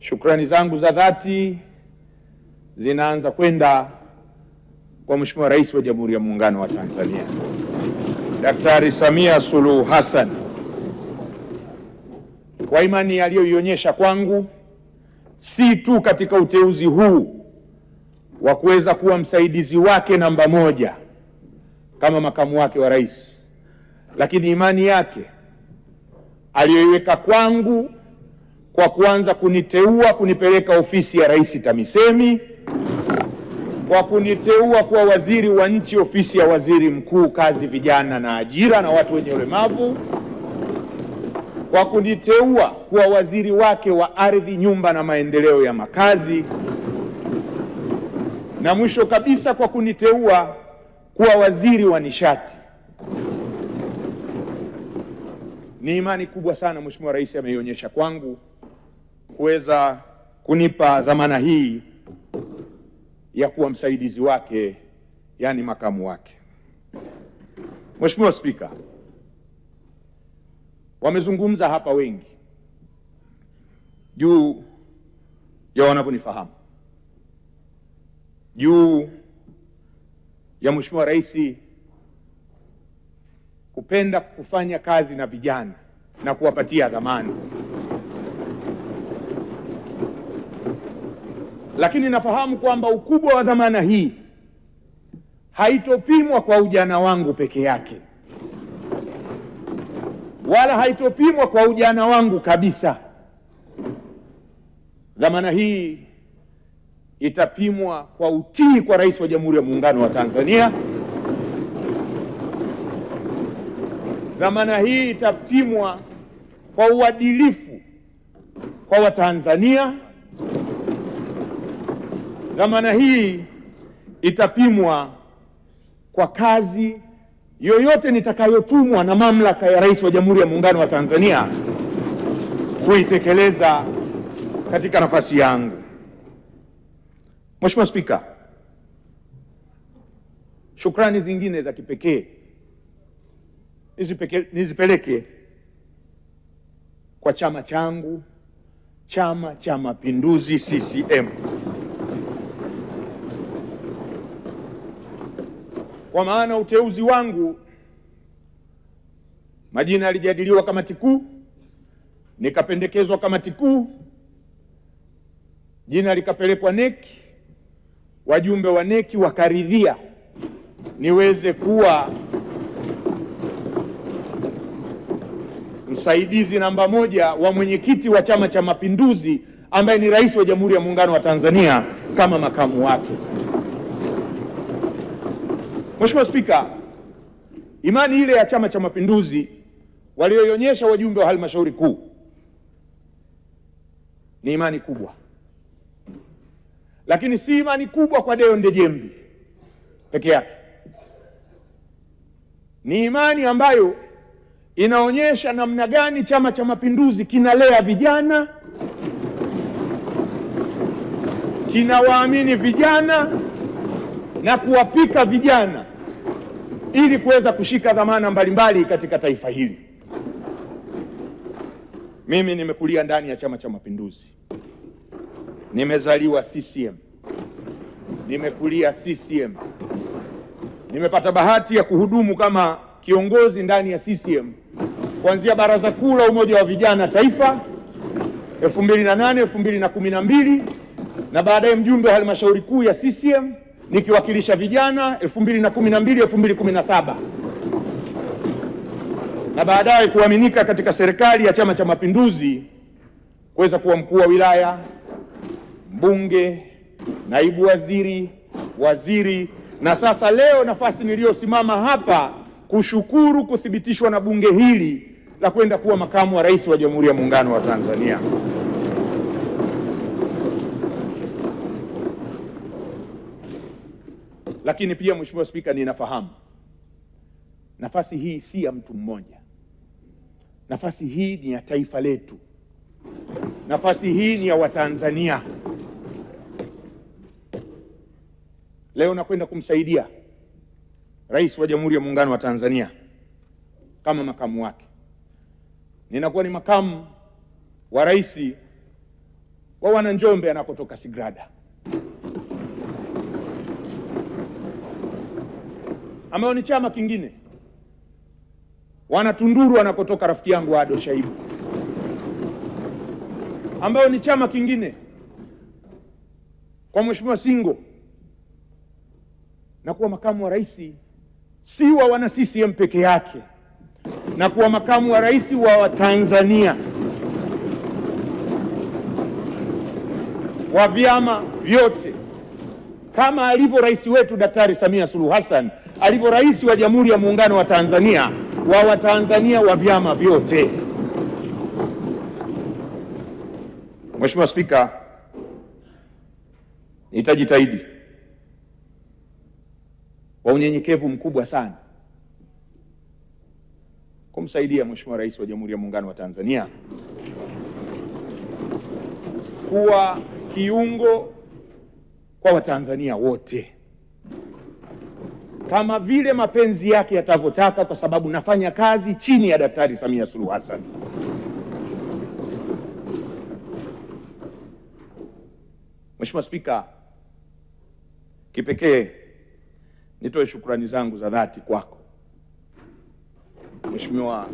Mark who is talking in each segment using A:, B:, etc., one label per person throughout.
A: Shukrani zangu za dhati zinaanza kwenda kwa Mheshimiwa Rais wa Jamhuri ya Muungano wa Tanzania, Daktari Samia Suluhu Hassan, kwa imani aliyoionyesha kwangu, si tu katika uteuzi huu wa kuweza kuwa msaidizi wake namba moja kama makamu wake wa rais, lakini imani yake aliyoiweka kwangu kwa kuanza kuniteua kunipeleka ofisi ya Rais TAMISEMI, kwa kuniteua kuwa waziri wa nchi ofisi ya Waziri Mkuu, kazi, vijana na ajira na watu wenye ulemavu, kwa kuniteua kuwa waziri wake wa ardhi, nyumba na maendeleo ya makazi, na mwisho kabisa kwa kuniteua kuwa waziri wa nishati. Ni imani kubwa sana Mheshimiwa Rais ameionyesha kwangu kuweza kunipa dhamana hii ya kuwa msaidizi wake, yani makamu wake. Mheshimiwa Spika, wamezungumza hapa wengi juu ya wanavyonifahamu, juu ya Mheshimiwa Rais kupenda kufanya kazi na vijana na kuwapatia dhamana. Lakini nafahamu kwamba ukubwa wa dhamana hii haitopimwa kwa ujana wangu peke yake, wala haitopimwa kwa ujana wangu kabisa. Dhamana hii itapimwa kwa utii kwa Rais wa Jamhuri ya Muungano wa Tanzania. Dhamana hii itapimwa kwa uadilifu kwa Watanzania. Dhamana hii itapimwa kwa kazi yoyote nitakayotumwa na mamlaka ya Rais wa Jamhuri ya Muungano wa Tanzania kuitekeleza katika nafasi yangu. Mheshimiwa Spika, shukrani zingine za kipekee nizipeleke kwa chama changu, Chama cha Mapinduzi CCM, kwa maana uteuzi wangu, majina yalijadiliwa kamati kuu, nikapendekezwa kamati kuu, jina likapelekwa NEC, wajumbe wa NEC wakaridhia niweze kuwa msaidizi namba moja wa mwenyekiti wa Chama cha Mapinduzi ambaye ni Rais wa Jamhuri ya Muungano wa Tanzania kama makamu wake. Mheshimiwa Spika, imani ile ya Chama cha Mapinduzi walioionyesha wajumbe wa halmashauri kuu ni imani kubwa, lakini si imani kubwa kwa Deo Ndejembi peke yake. Ni imani ambayo inaonyesha namna gani Chama cha Mapinduzi kinalea vijana, kinawaamini vijana na kuwapika vijana ili kuweza kushika dhamana mbalimbali katika taifa hili. Mimi nimekulia ndani ya Chama cha Mapinduzi, nimezaliwa CCM, nimekulia CCM, nimepata bahati ya kuhudumu kama kiongozi ndani ya CCM kuanzia Baraza Kuu la Umoja wa Vijana Taifa 2008 2012, na baadaye mjumbe wa halmashauri kuu ya CCM nikiwakilisha vijana 2012 2017, na baadaye kuaminika katika serikali ya Chama cha Mapinduzi kuweza kuwa mkuu wa wilaya, mbunge, naibu waziri, waziri, na sasa leo nafasi niliyosimama hapa kushukuru kuthibitishwa na bunge hili la kwenda kuwa makamu wa rais wa Jamhuri ya Muungano wa Tanzania. Lakini pia Mheshimiwa Spika, ninafahamu nafasi hii si ya mtu mmoja. Nafasi hii ni ya taifa letu. Nafasi hii ni ya Watanzania. Leo nakwenda kumsaidia Rais wa Jamhuri ya Muungano wa Tanzania kama makamu wake. Ninakuwa ni makamu wa rais wa wana Njombe anakotoka Sigrada, ambayo ni chama kingine, wana Tunduru anakotoka rafiki yangu Ado Shaibu, ambayo ni chama kingine, kwa Mheshimiwa Singo na kuwa makamu wa rais si wa wana CCM peke yake, na kuwa makamu wa rais wa Watanzania wa vyama vyote, kama alivyo rais wetu Daktari Samia Suluhu Hassan alivyo rais wa Jamhuri ya Muungano wa Tanzania wa Watanzania wa vyama vyote. Mheshimiwa Spika, nitajitahidi kwa unyenyekevu mkubwa sana kumsaidia Mheshimiwa Rais wa Jamhuri ya Muungano wa Tanzania kuwa kiungo kwa Watanzania wote kama vile mapenzi yake yatavyotaka, kwa sababu nafanya kazi chini ya Daktari Samia Suluhu Hassan. Mheshimiwa Spika, kipekee nitoe shukrani zangu za dhati kwako Mheshimiwa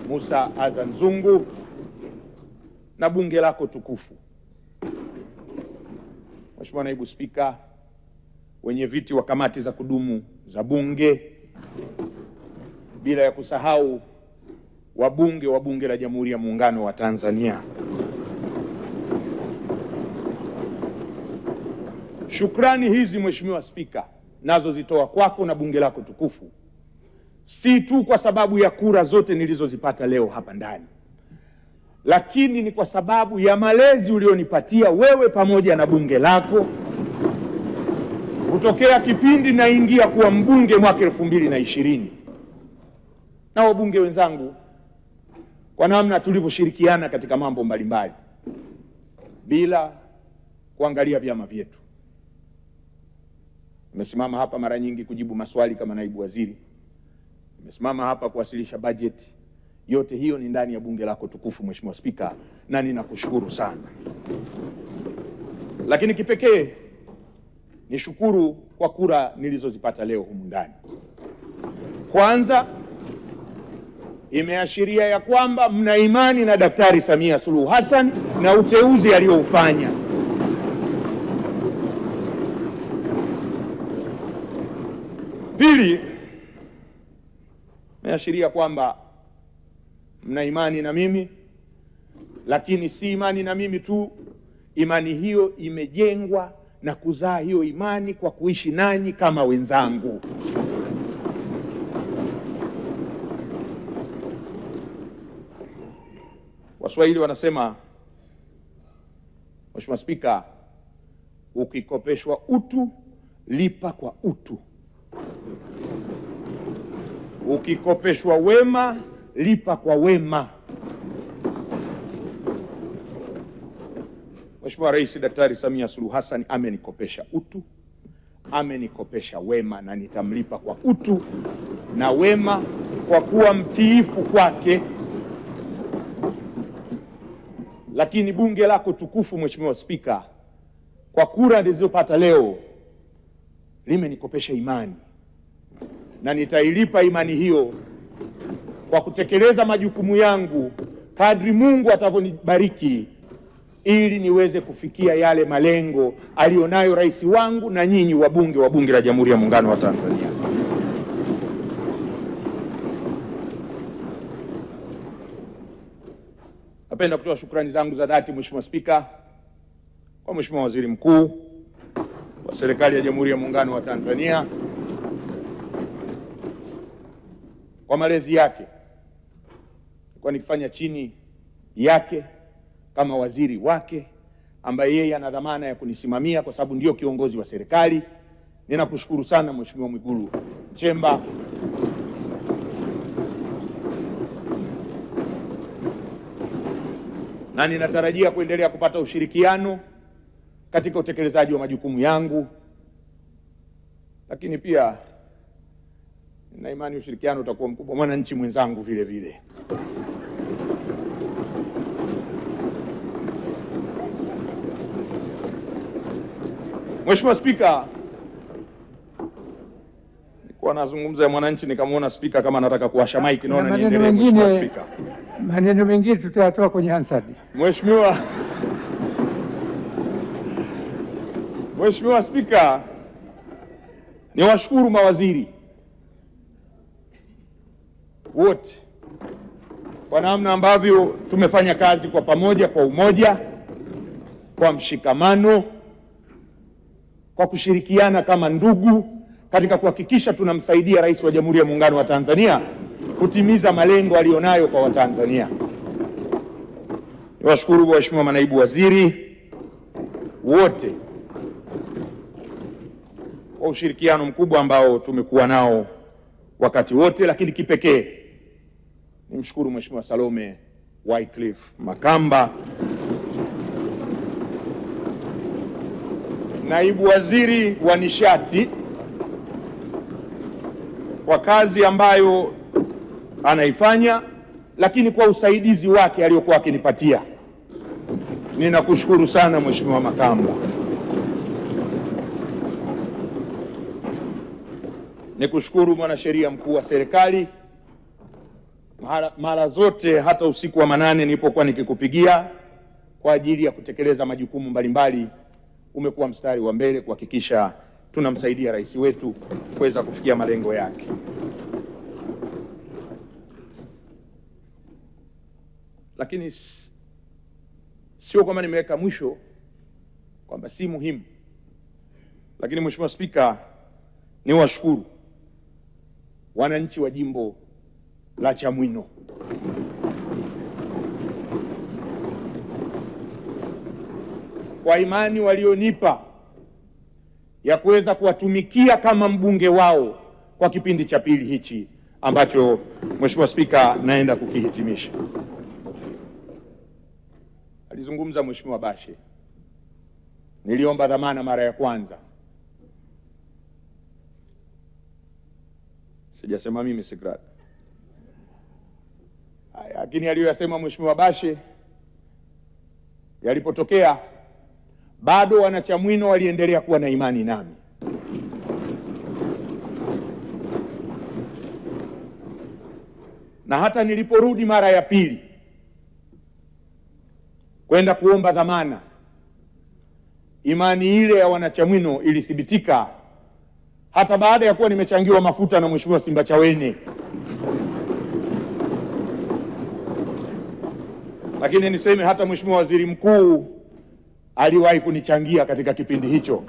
A: Musa Azan Zungu na bunge lako tukufu, Mheshimiwa Naibu Spika, wenye viti wa kamati za kudumu za bunge, bila ya kusahau wabunge wa Bunge la Jamhuri ya Muungano wa Tanzania. Shukrani hizi Mheshimiwa Spika nazo zitoa kwako na bunge lako tukufu, si tu kwa sababu ya kura zote nilizozipata leo hapa ndani, lakini ni kwa sababu ya malezi ulionipatia wewe pamoja na bunge lako kutokea kipindi naingia kuwa mbunge mwaka 2020, na wabunge wenzangu kwa namna tulivyoshirikiana katika mambo mbalimbali bila kuangalia vyama vyetu. Nimesimama hapa mara nyingi kujibu maswali kama naibu waziri, nimesimama hapa kuwasilisha bajeti. Yote hiyo ni ndani ya bunge lako tukufu Mheshimiwa Spika, na ninakushukuru sana. Lakini kipekee nishukuru kwa kura nilizozipata leo humu ndani. Kwanza, imeashiria ya kwamba mna imani na Daktari Samia Suluhu Hassan na uteuzi alioufanya. Pili, imeashiria kwamba mna imani na mimi, lakini si imani na mimi tu, imani hiyo imejengwa na kuzaa hiyo imani kwa kuishi nanyi kama wenzangu. Waswahili wanasema, Mheshimiwa Spika, ukikopeshwa utu lipa kwa utu, ukikopeshwa wema lipa kwa wema. Mheshimiwa Rais Daktari Samia Suluhu Hassan amenikopesha utu, amenikopesha wema, na nitamlipa kwa utu na wema kwa kuwa mtiifu kwake. Lakini bunge lako tukufu Mheshimiwa Spika, kwa kura nilizopata leo limenikopesha imani, na nitailipa imani hiyo kwa kutekeleza majukumu yangu kadri Mungu atavyonibariki, ili niweze kufikia yale malengo alionayo rais wangu na nyinyi wabunge wa Bunge la Jamhuri ya Muungano wa Tanzania. Napenda kutoa shukrani zangu za dhati Mheshimiwa Spika kwa Mheshimiwa Waziri Mkuu wa Serikali ya Jamhuri ya Muungano wa Tanzania kwa malezi yake. Kwa nikifanya chini yake kama waziri wake ambaye yeye ana dhamana ya kunisimamia kwa sababu ndio kiongozi wa serikali. Ninakushukuru sana Mheshimiwa Mwigulu Nchemba, na ninatarajia kuendelea kupata ushirikiano katika utekelezaji wa majukumu yangu, lakini pia nina imani ushirikiano utakuwa mkubwa mwananchi mwenzangu vile vile. Mheshimiwa Spika, nilikuwa nazungumza ya Mwananchi nikamwona Spika kama anataka kuwasha maiki, naona niendelee. Mheshimiwa Spika,
B: maneno mengine tutayatoa kwenye Hansard.
A: Mheshimiwa Spika, niwashukuru mawaziri wote kwa namna ambavyo tumefanya kazi kwa pamoja, kwa umoja, kwa mshikamano, kwa kushirikiana kama ndugu katika kuhakikisha tunamsaidia Rais wa Jamhuri ya Muungano wa Tanzania kutimiza malengo aliyonayo kwa Watanzania. Niwashukuru waheshimiwa manaibu waziri wote kwa ushirikiano mkubwa ambao tumekuwa nao wakati wote, lakini kipekee nimshukuru Mheshimiwa Salome Wycliffe Makamba, naibu waziri wa nishati, kwa kazi ambayo anaifanya, lakini kwa usaidizi wake aliyokuwa akinipatia. Ninakushukuru sana Mheshimiwa Makamba. Nikushukuru mwanasheria mkuu wa serikali, mara zote hata usiku wa manane nilipokuwa nikikupigia kwa ajili ya kutekeleza majukumu mbalimbali, umekuwa mstari wa mbele kuhakikisha tunamsaidia rais wetu kuweza kufikia malengo yake. Lakini sio kwamba nimeweka mwisho kwamba si muhimu, lakini Mheshimiwa Spika, niwashukuru wananchi wa jimbo la Chamwino kwa imani walionipa ya kuweza kuwatumikia kama mbunge wao kwa kipindi cha pili hichi ambacho Mheshimiwa Spika naenda kukihitimisha. Alizungumza Mheshimiwa Bashe, niliomba dhamana mara ya kwanza. Sijasema mimi Sigrada. Lakini aliyoyasema Mheshimiwa Bashe yalipotokea, bado wanachamwino waliendelea kuwa na imani nami. Na hata niliporudi mara ya pili kwenda kuomba dhamana, imani ile ya wanachamwino ilithibitika hata baada ya kuwa nimechangiwa mafuta na Mheshimiwa Simbachawene. Lakini niseme hata Mheshimiwa Waziri Mkuu aliwahi kunichangia katika kipindi hicho,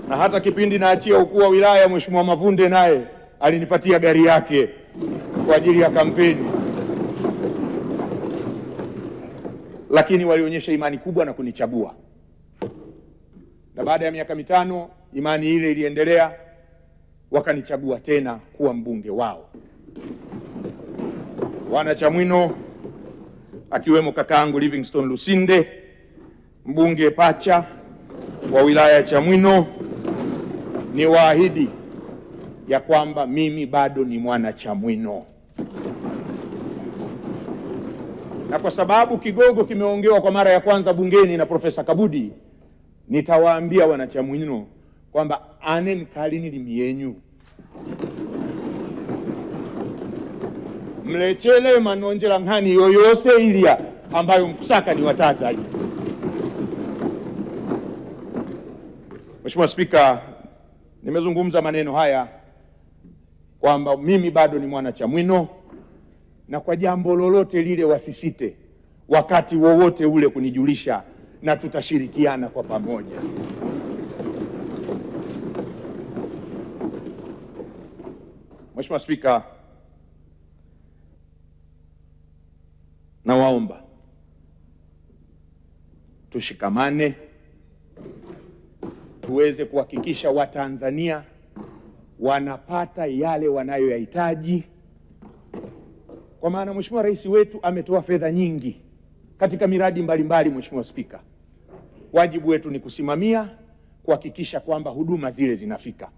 A: na hata kipindi naachia ukuu wa wilaya Mheshimiwa Mavunde naye alinipatia gari yake kwa ajili ya kampeni. Lakini walionyesha imani kubwa na kunichagua, na baada ya miaka mitano imani ile iliendelea, wakanichagua tena kuwa mbunge wao. Wanachamwino akiwemo kakaangu Livingstone Lusinde, mbunge pacha wa wilaya ya Chamwino, ni waahidi ya kwamba mimi bado ni mwana Chamwino, na kwa sababu kigogo kimeongewa kwa mara ya kwanza bungeni na Profesa Kabudi, nitawaambia wanachamwino kwamba anen kalini limiyenyu mlechele manonjela ngani yoyose ilia ambayo mkusaka ni watata. Mheshimiwa Spika, nimezungumza maneno haya kwamba mimi bado ni mwana Chamwino, na kwa jambo lolote lile wasisite wakati wowote ule kunijulisha, na tutashirikiana kwa pamoja. Mheshimiwa Spika, nawaomba tushikamane tuweze kuhakikisha Watanzania wanapata yale wanayoyahitaji, kwa maana Mheshimiwa Rais wetu ametoa fedha nyingi katika miradi mbalimbali. Mheshimiwa Spika, wajibu wetu ni kusimamia kuhakikisha kwamba huduma zile zinafika.